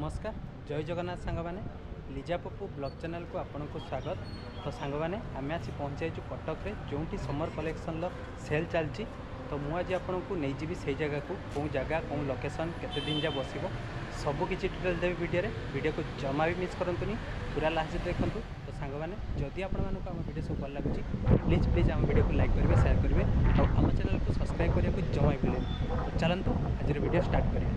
नमस्कार जय जगन्नाथ सांग मैंने लिजा पप्पू ब्लॉग चैनल को आपन को स्वागत। तो सांग मैंने आम आसी पहुँचाई कटक रे जो समर कलेक्शन सेल चलती। तो मुझे आपन को नहीं जी से जगह को कौन जगह कौन लोकेशन केते दिन जा बस सबकि डिटेल देवी वीडियो को जमा भी मिस करंतुनी पूरा लास्ट देखूँ। तो सांग मैंने जदि आपको आम वीडियो सब भल लगुच प्लीज प्लीज आम वीडियो को लाइक करेंगे शेयर करेंगे और आम चैनल को सब्सक्राइब करने को जमा भी मिले। तो चलतु आज वीडियो स्टार्ट करें।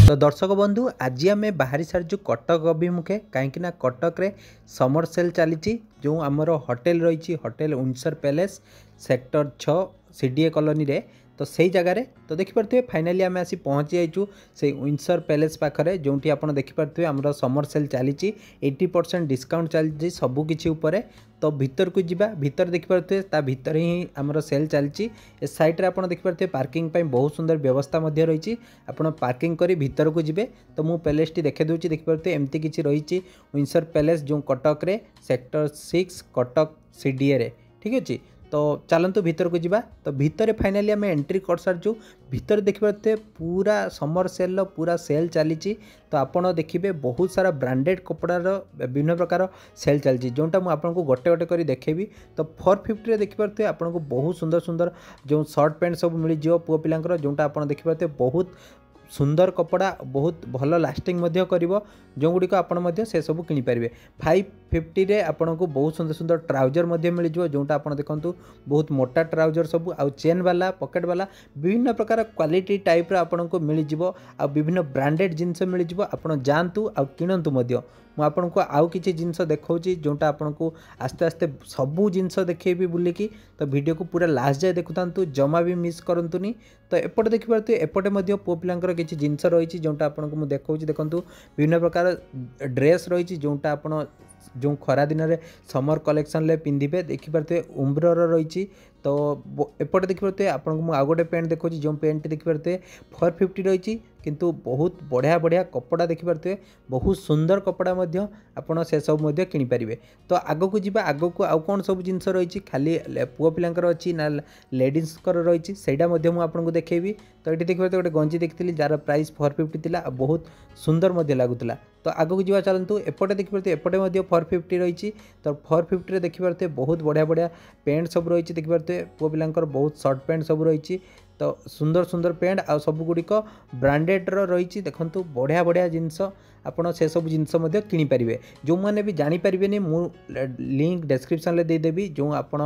तो दर्शक बंधु आज आम बाहरी सारी कटक अभिमुखे कहीं कटक रे समर सेल चली जो आमर होटेल रही hotel Windsor palace sector 6 CDA colony रे। तो सही जगार तो देखिपे फाइनाली आम आसी पहुँची जाइचु से विंडसर पैलेस पाखरे जो आप देखिपे आमर समर सेल चली 80% डिस्काउंट चलती सबकि उपर। तो भीतर को जीवा भीतर देखिपे ता भीतर ही आमर सेल चलती। ए साइड रे आप देखिपे पार्किंग बहुत सुंदर व्यवस्था रही आप पार्किंग करी भीतर को जीवे। तो मु पैलेस टी देखे दूची देखिपे एमती किसी रही विंडसर पैलेस जो कटक रे सेक्टर 6 कटक सीडीए रे। ठीक अच्छे तो चलतु भीतर को जीवा। तो भीतर फाइनाली आम एंट्री कर सारचु भीतर देखिपे पूरा समर सेल पूरा सेल चली। तो आपड़ देखिए बहुत सारा ब्रांडेड कपड़ार विभिन्न प्रकार सेल चलती जोटा मुझे गोटे गोटे कर देखेबी। तो 450 देखिपे आपको बहुत सुंदर सुंदर जो शर्ट पैंट सब मिल जाव पुओ पिलांकर जोटा आप देखिपे बहुत सुंदर कपड़ा बहुत भल लास्टिंग करिवो जो गुड़िक आप से सब किनीपारे। 550 रे आपन को बहुत सुंदर सुंदर ट्राउजर मिल जाव जोटा आप देखूँ बहुत मोटा ट्राउजर सब आउ चेन वाला पॉकेट वाला विभिन्न प्रकार क्वालिटी टाइप आपन को मिल जाव आ विभिन्न ब्रांडेड जिनस मिल जाव। आप जातु आ किणतु मु आपन को आउ किछि जिनस देखौची जोटा आपन को आस्ते आस्ते सबू जिनस देखेबी बुलिकी। तो वीडियो को पूरा लास्ट जाए देखुतांतु जमा भी मिस करंतुनी। तो एपटे देखिपारतु एपटे मध्य पुओ पिलांकर किछि जिनस रही जोटा आपन को मु देखौची देखंतु विभिन्न प्रकार ड्रेस रही जोटा आपन जो खरा दिन में समर कलेक्शन ले पिंधिबे देखिपारते उम्ब्रर रही। तो एपटे देखिपारते आपन को आउ गोटे पेंट देखो जो पेंट देखिपारते 450 रही किंतु बहुत बढ़िया बढ़िया कपड़ा देखिपारते बहुत सुंदर कपड़ा मध्य आपन से सब मध्य किनि परिबे। तो आगो को जीवा आगो को आउ कोन सब जिंस रही खाली पुओ पिलांकर अछि ना लेडीज कर रही सेटा मध्य मु आपन को देखेबी। तो ये देखिपारते गोटे गंजी देखिथिली जार प्राइस 450 थिला बहुत सुंदर मध्य लागुतला। तो आगो को जीवा चलतु एपटे देखिपारते एपटे मध्य 450 रही। तो 450 रे देखिपारते बहुत बढ़िया बढ़िया पेंट सब रही देखिपारते पुओ पिलांकर बहुत शर्ट पैंट सब रही। तो सुंदर सुंदर पेंट आ सब गुड़िक ब्रांडेड रही देखंतु बढ़िया बढ़िया जिनस आपड़ से सब जिनस किनी पारिबे। जो मैंने भी जानी पारिबेनी मु लिंक डिस्क्रिप्शन ले देदेवी जो आपड़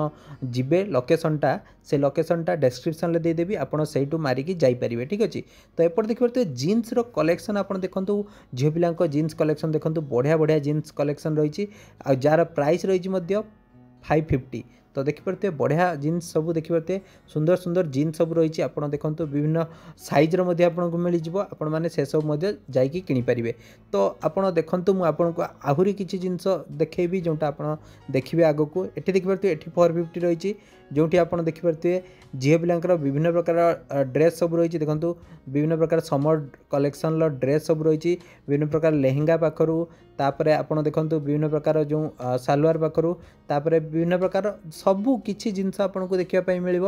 जिबे लोकेशनटा से लोकेशनटा डिस्क्रिप्शन ले देदेवी आपड़ सेठू मारिकी जाई पारिबे। ठीक अच्छे तो एपटे देखिए जीन्स रो कलेक्शन आप देखंतु झियो पिलांक जीन्स कलेक्शन देखंतु बढ़िया बढ़िया जीन्स कलेक्शन रही आ जार प्राइस रही 550। तो देखिपे बढ़िया जीन्स सब देखिपे सुंदर सुंदर जीन्स सब रही आप देखो विभिन्न साइज्र आपको मिल जाव आपण मैंने से सब जाकि किनीपारे। तो आप देखूँ मुझे आहरी किसी जिनस देखेबी जोटा आप देखिए आग को ये देखिपे ये 450 रही जो आप देखिपे झील पिलांकर विभिन्न प्रकार ड्रेस सब रही देखूँ विभिन्न प्रकार समर कलेक्शन ड्रेस सब रही विभिन्न प्रकार लेहेंगा पाखरु तापर आप देखूँ विभिन्न प्रकार जो सालवार पाखरु तापर विभिन्न प्रकार सबू किछि जिनस आपको देखा मिल।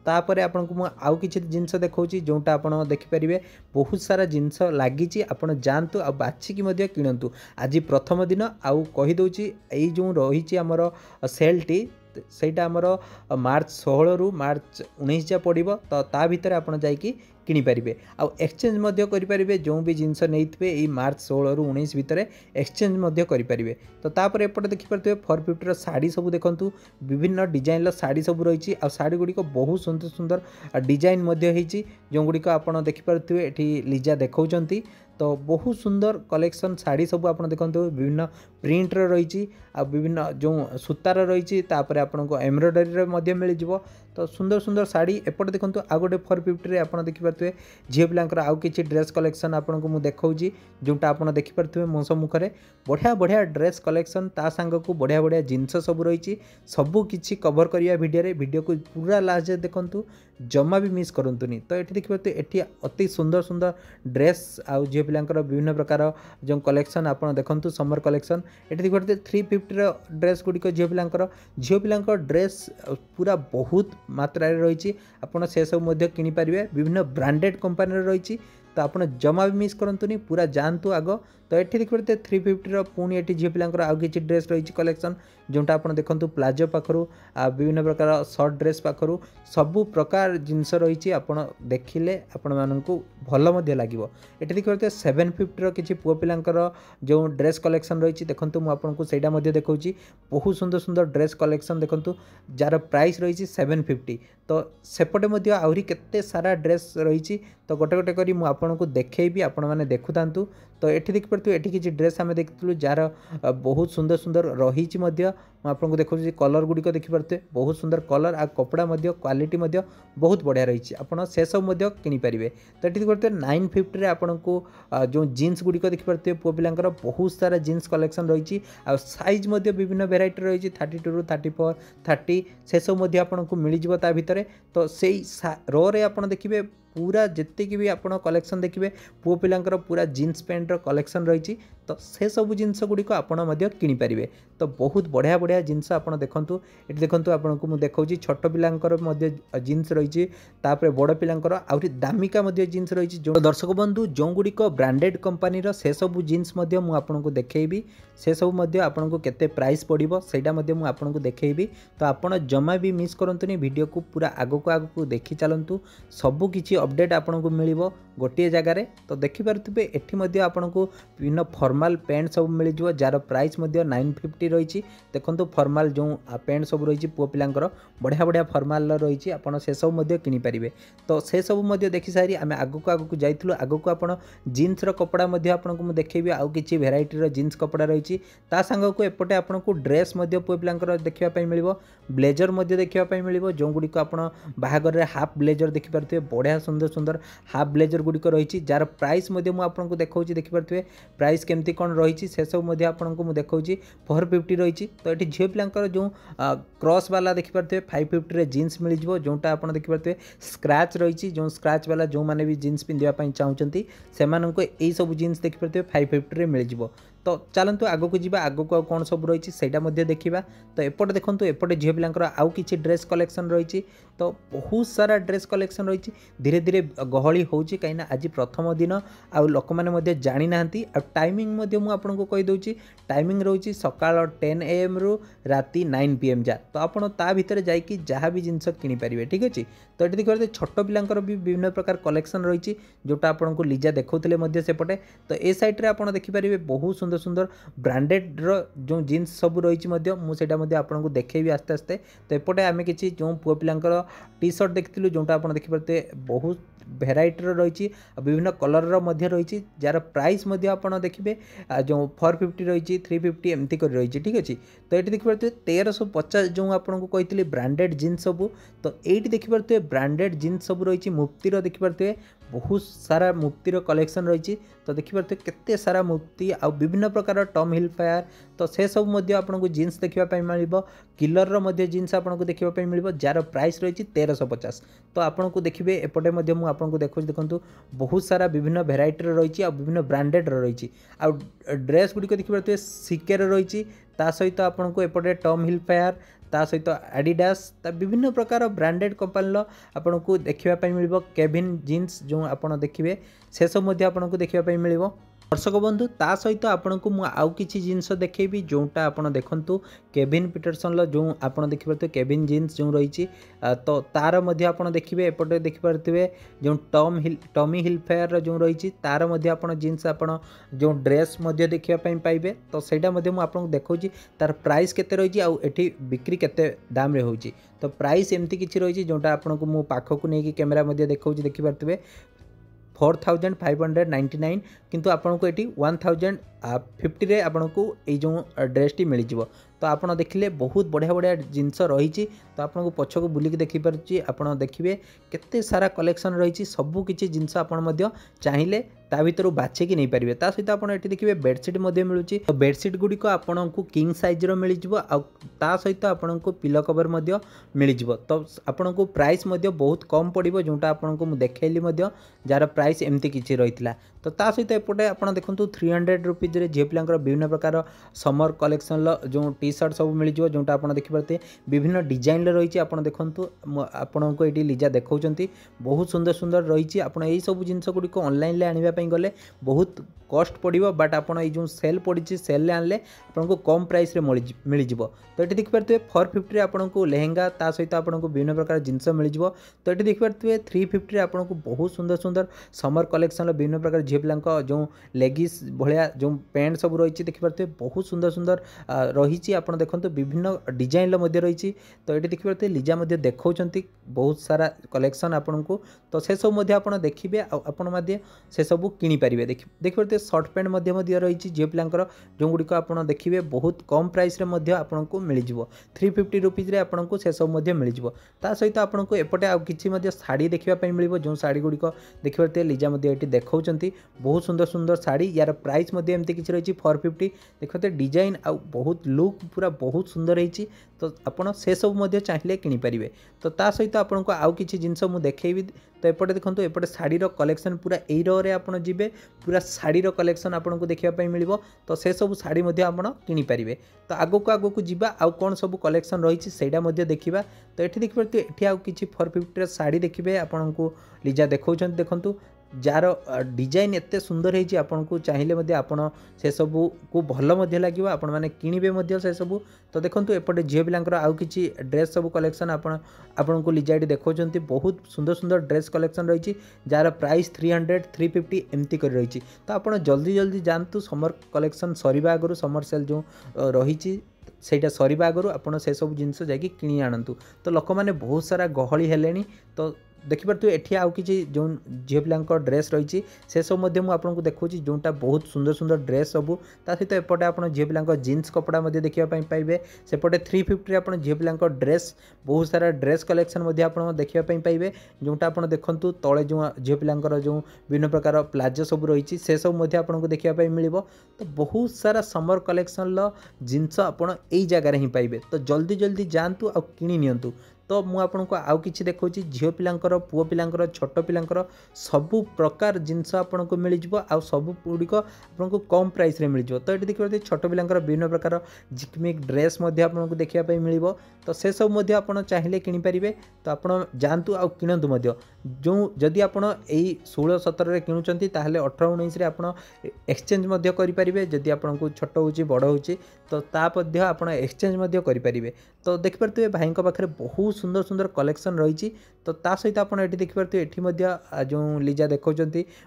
तापर आपको आउ किछि जिनस देखौची जोटा आप देखिपारे बहुत सारा जिनस लगी आप जातु आ बाछिकी किणतु। आज प्रथम दिन आउ कहीदे यही जो रही आमर सेलटी सेटा आमर मार्च 16 रु मार्च 19 जा पड़ो। तो ता भितर आप जाकि किनीपारे आउ एक्सचेंज करें जो भी जिनस नहीं मार्च 16 रु 19 भितर एक्सचेंज करें। तो तापर एपटे देखिपे 450 साड़ी सब देखूँ विभिन्न डिजाइन साड़ी सब रही आ साड़ी गुड़िक बहुत सुंदर सुंदर डिजाइन जो गुड़िक आप देखिपे ये लिजा देखौचंती। तो बहुत सुंदर कलेक्शन साड़ी सब आप देखते विभिन्न प्रिंटर रही आ विभिन्न जो सूतार रही आपको एम्ब्रॉयडरी मिल जाव। तो सुंदर सुंदर साड़ी एपटे देखो आ गोटे 450 आप देखिपे झील पिलांकर आउ किछि ड्रेस कलेक्शन आपको मुझे देखौची जोटा आप देखिपे मो सम्मुखें बढ़िया बढ़िया ड्रेस कलेक्शन ता सांग को बढ़िया बढ़िया जिनस सब रही सबू किछि कवर करिया वीडियो को पूरा लास्ट देखंतु जमा भी मिस करंतुनी। तो ये देखिपे ये अति सुंदर सुंदर ड्रेस आउ झील पिलांकर विभिन्न प्रकार जो कलेक्शन आप देखंतु समर कलेक्शन ये देखिपे 350 ड्रेस गुड़िक झील पिलांकर ड्रेस पूरा बहुत मात्रा रही आपड़ से सब किनी पारे विभिन्न ब्रांडेड कंपनी रही तो आप जमा भी मिस करंतुनी पूरा जानतु आग तो ये देखिए 350 पुणी ये झील पिलांकर आउ कि ड्रेस रही कलेक्शन जोटा आप देखो प्लाजो पाखु विभिन्न प्रकार सर्ट ड्रेस पाखु सबू प्रकार जिनस रही आपड़ देखिले आपण मानक भल लगे ये देखिए 750 किसी पुओ पिलांकर जो ड्रेस कलेक्शन रही देखो मुझे देखा बहुत सुंदर सुंदर ड्रेस कलेक्शन देखो जार प्राइस रही 750 तो सेपटे आहरी केते सारा ड्रेस रही तो गोटे गोटे करी आपको देखी आपण मैंने देखु था तो ये देखिए ये किसी ड्रेस आम देखु जार बहुत सुंदर सुंदर रही आपको देखा कलर गुड़िक देखिपे बहुत सुंदर कलर आ कपड़ा क्वालिटी बहुत बढ़िया रही आपड़ से सब किनीपारे तो ये देखिए 950 आपन को जो जीन्स गुड़िक देखिपे पुओ पिलांकर बहुत सारा जीन्स कलेक्शन रही साइज विभिन्न भेराइटी रही 32 रू 34 30 से सब आपन को मिल जाता भितर तो से रो रे आप देखिए पूरा जितकी भी आप कलेक्शन देखिए पुओ पिलांकर पूरा जीन्स पैंट कलेक्शन रही तो से सब जिनस गुड़िक आपड़ किनीपारे तो बहुत बढ़िया बढ़िया जिनस आप देखूँ ये देखूँ आपको मुझे देखा छोट पिलांकर जीन्स रही बड़ पिलांकर आहरी दामिका जीन्स रही जो दर्शक बंधु जो गुड़िक ब्रांडेड कंपनी से सब जीन्स आपको देखी से सब आपको केते प्राइस पड़ो सहीटा आपको देखी तो आप जमा भी मिस करंतुनी वीडियो को पूरा आगक देखी चलतु सबू किसी अपडेट आपको मिल गोटे जगार तो देखिपे ये आपको विभिन्न फॉर्मल पैंट सब मिल जार प्राइस 950 रही देखो फॉर्मल जो पैंट सब रही पुओ पिलांकर बढ़िया बढ़िया फॉर्मल रही आप से सब किनीपारे तो से सब देखी सारी आम आगक जाइलु आगक आप जीन्स कपड़ा आपको देखी आउ कि भेराइटी जीन्स कपड़ा रही सांग को एपटे आपको ड्रेस पुओ पिलांकर देखापी मिल ब्लेजर देखापी मिल जो गुड़िक आप बाहागर हाफ ब्लेजर देखिपे बढ़िया सुंदर सुंदर हाफ ब्लेजर गुड़िक रही जार प्राइस आपको देखा देखिपे प्राइस केमती कौन रही से सब आपको देखा 450 रही तो ये झील पिलांकर जो क्रॉस वाला देखिपे 550 जीन्स मिल जोटा आप देखिपे स्क्रैच रही जो स्क्रैच वाला जो मैंने भी जीन्स पिंधापी चाहते से यही सब जीन्स देखिपे 550 मिल तो चलतु आगक जावा आगक कौन सब रही से देखा तो एपटे देखो एपटे झील पिलांकर आउ कि ड्रेस कलेक्शन रही तो बहुत सारा ड्रेस कलेक्शन रही धीरे धीरे गहली हो कहीं आज प्रथम दिन आउ लोक मैंने जानी ना टाइमिंग मुझे कहीदे टाइमिंग रही सकाल 10 AM रु राति 9 PM जा तो आप भितर जाकि जहाँ भी जिनस किनीपारे ठीक अच्छे तो ये देखिए छोट पिलांकर भी विभिन्न प्रकार कलेक्शन रही जोटा आपको लिजा देखते सेपटे तो ए सैड्रे आप देखिपारे बहुत सुंदर सुंदर ब्रांडेड जो जीन्स सब रही मुझे आपको देखेबी आस्ते आस्ते तो एपटे आम कि जो पुओ पिलांकर टी शर्ट देखिलु जोटा आप देखिपारे बहुत भेराइटी रही विभिन्न कलर रही जार प्राइस आप देखिए जो 450 रही 350 एमती कर रही ठीक अच्छे तो ये देखिए 1350 जो आपको कही ब्रांडेड जीन्स सब तो ये देखिए ब्रांडेड जीन्स सब रही मुफ्तिर देखिए बहुत सारा मुफ्तिर कलेक्शन रही तो देखिए केते सारा मुफ्ती आ विभिन्न प्रकार टॉम हिलफायर तो से सब आपको जीन्स देखापी मिल किलर जीन्स आपको देखापी मिल जार प्राइस रही 1350 तो आपको देखिए एपटे आपको देखो बहुत सारा विभिन्न भेराइटी रही विभिन्न ब्रांडेड रही आ ड्रेस गुड़िक देखिए सिकेर रही सहित आपको एपटे टॉम हिलफायर ता सहित एडिडास विभिन्न प्रकार ब्रांडेड कंपनी आपको देखापी मिल केविन जीन्स जो आप देखिए से सब आपको देखापी मिल दर्शक बंधु ता सहित आपको आउ किसी जिनस देखेबी जोटा आप देखु केविन पीटरसन जो आप देखिपे केविन जीन्स जो रही तो तार आप देखिए एपटे देखिपे जो टॉमी हिलफेयर जो रही तार आप जीन्स आप जो ड्रेस देखापी पाइबे तो सहीटा आपको देखा तार प्राइस केते रही आठी बिक्री केते दाम रे होची तो प्राइस एमती किसी रही जोटा आपको मु पाखक नहीं कैमेरा देखा देखिपे 4599 किंतु आपको ये 1050 आपको ये जो ड्रेसटी मिल तो आप देखिले बहुत बढ़िया बढ़िया जिनस रही तो आपको पछ को बुलिक देखिपारे आप देखिए केते सारा कलेक्शन रही सबू किसी जिनस आप चाहिए ता भर बाछिकी नहीं पारे ता सहित आप देखिए बेडसीट मिलूँ तो बेडसीट गुड़िक आपको किंग साइज मिल ता सहित आपको पिलो कवर मिल तो आपको प्राइस बहुत कम पड़ो जोटा आपको देखली जार प्राइस एमती किसी रही तो सहित एपटे आप देखो 300 रुपीज झील पिलांकर विभिन्न प्रकार समर कलेक्शन जो टी टी सर्ट सब मिल जाव जोटा आप देखिए विभिन्न डिजाइन रही आप देखो आपण को ये लिजा देखा बहुत सुंदर सुंदर रही आप सब जिनस गुड़िक ऑनलाइन आने गले बहुत कॉस्ट पड़ो बट आपड़ जो सेल पड़ी सेल आनले आपको कम प्राइस रे मिल जाव। तो ये देखिए 450 आपको लेहेंगा ता सहित आपको विभिन्न प्रकार जिनस मिल जाव। तो ये देखिए 350 आपको बहुत सुंदर सुंदर समर कलेक्शन विभिन्न प्रकार झील पिला जो लेगिस भाया जो पैंट सब रही देखिए बहुत सुंदर सुंदर रही आप देखो विभिन्न डिजाइन रही। तो ये देखिए लिजा देखा बहुत सारा कलेक्शन आपन को तो से सब आप देखिए आपण से सब किनीपारे देखिए सर्ट पैंट रही झील पिलांकर जो गुड़िक आप देखिए बहुत कम प्राइस आपको मिल जाव 350 रुपीज आपको से सब मिल जाव। ता सहित आपको एपटे आउ किछि शाड़ी देखा मिल जो शाड़ी गुड़िक देखिए लिजा ये देखा बहुत सुंदर सुंदर शाड़ी यार प्राइस एमती किसी रही 450 देखते डिजाइन आ बहुत लुक पूरा बहुत सुंदर होती। तो आपड़ से सब चाहिए किनीपारे। तो ता सहित आपको आउ किछि जिनस मु देखैबी। तो एपटे देखो एपटे शाड़ी कलेक्शन पूरा यही रे आप जी पूरा शाड़ी कलेक्शन आपको देखा मिल तो से सब शाड़ी आप किनीपारे। तो आगक जावा आउ कौन सब कलेक्शन रही सेटा देखा। तो ये देखिए ये आउ कि 450 शाड़ी देखिए आपको लिजा देखा देखु जार डिजाइन एत सुंदर होती आपन को चाहिए आपन से सब को भल लगे आपण मैंने किणवे से सब। तो देखो एपटे झील पिलांकर आउ किछि ड्रेस सब कलेक्शन आपन को लिजा देखा बहुत सुंदर सुंदर ड्रेस कलेक्शन रही जार प्राइस 300 350 एमती कर रही। तो आप जल्दी जल्दी जानतु समर कलेक्शन सरीबा आगु समर सेल जो रही सेटा सरीबा आगु आपन से सब जिनस जाकि किणी आणतु। तो लोक मैंने बहुत सारा गहली हेलेनी। तो देखिए ये आउ कि जो झील पिला ड्रेस रही से सब आपको देखा जोटा बहुत सुंदर सुंदर ड्रेस सबू ता सहित एपटे आप झील पिला जीन्स कपड़ा देखा पाइबे सेपटे 350 आप झील पिला ड्रेस बहुत सारा ड्रेस कलेक्शन आप देखा पाइबे जोटा आप देखु तले जो झील पिला जो विभिन्न प्रकार प्लाजो सब रही से सब आपको देखा मिल। तो बहुत सारा समर कलेक्शन जिनस आप जगार ही पाइबे। तो जल्दी जल्दी जातु आ किणी नियंतु। तो मुझे आपको आउ कि देखा झील पिलांकर पुओ पिलांकर छोट पिलांकर सबु प्रकार जिनस आपको मिल जाव आ सब गुड़िक आपको कम प्राइस रे मिल जाव। तो ये देखिए छोट पिलांकर विभिन्न प्रकार जिकमिक ड्रेस आपको देखा मिल। तो से सब आप चाहिए किनीपारे। तो आप जातु आ किणतु जो जदि आप 16 17 किणुंट ताहले 18 19 आप एक्सचेंज करेंगे जदि आपको छोट हो बड़ हो तो तापध्य आप एक्सचेंज करेंगे। तो देखिए भाई पाखे बहुत सुंदर सुंदर कलेक्शन रही। तो ता सहित आप देखिए ये जो लिजा देखा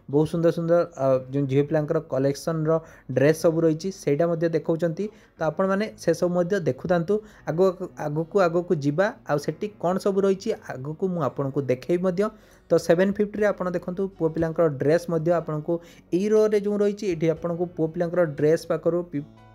बहुत सुंदर सुंदर जो झील पिलांकर कलेक्शन ड्रेस सब रही सेटा देखा। तो आपण मैंने से सब देखु था आगक जावा आठी कौन सब रही आगक मुझे देखी। तो 750 आप देखो पुओ पिलांकर ड्रेस आपको ई रो रे जो रही ये आपको पुओ पिलांकर ड्रेस पाखर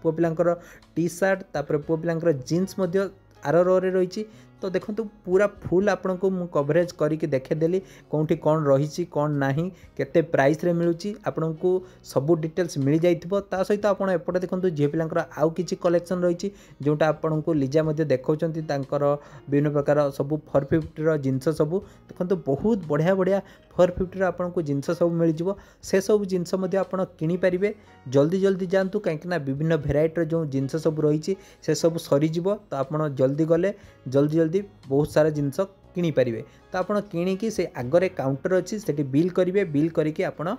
पुओ पिलांकर टी सर्ट तापर पुओ पिलांकर जीन्स आर रो रे रही। तो देखो पूरा फुल आपन को मु कवरेज करके देखेदेली कौटी कौन रही कौन ना केते प्राइस रे मिलूची आपन को सब डिटेल्स मिल जाइथिबो। ता सहित आपन एपटे देखो झील पिलांकर आउ किछि कलेक्शन रही जोटा आपन को लिजा देखौचंती तांकर विभिन्न प्रकार सब 450 रो जिंस सब देखो बहुत बढ़िया बढ़िया 450 रो आपन को जिंस सब मिल जिवो। से सब जिंस आपन किनी पारिबे जल्दी जल्दी जानतु कहीं विभिन्न भेराइटर जो जिनस सब रही से सब सरीजिव। तो आपड़ जल्दी गले जल्दी जल्दी बहुत सारा जिनस किनीपारे। तो आपड़ किणिकी से आगरे काउंटर अच्छी से बिल करेंगे बिल करके आपड़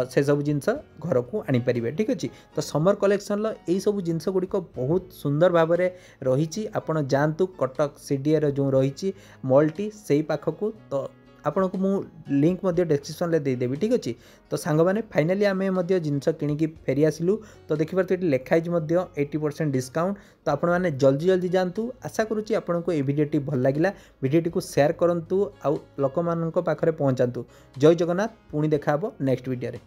से सब जिनस घर को आनीपारे। ठीक अच्छे। तो समर कलेक्शन यही सब जिनस गुड़िक बहुत सुंदर भाव में रही आपड़ जातु कटक सीडीए जो रही मल्टी से पाखक। तो आपन को मु लिंक डिस्क्रिप्शन में देदेवी। ठीक अच्छे। तो सांग मैंने फाइनाली आम जिनस किणिकी फेरी आसिलु। तो देखिए लिखाई 80% डिस्काउंट। तो आपण मैंने जल्दी जल्दी जानतु। आशा करुँच आपन को ये वीडियोटी भल लगा वीडियोटी को शेयर करूँ आउ लोक पाखरे पहुँचातु। जय जगन्नाथ पुणी देखा नेक्स्ट वीडियो रे।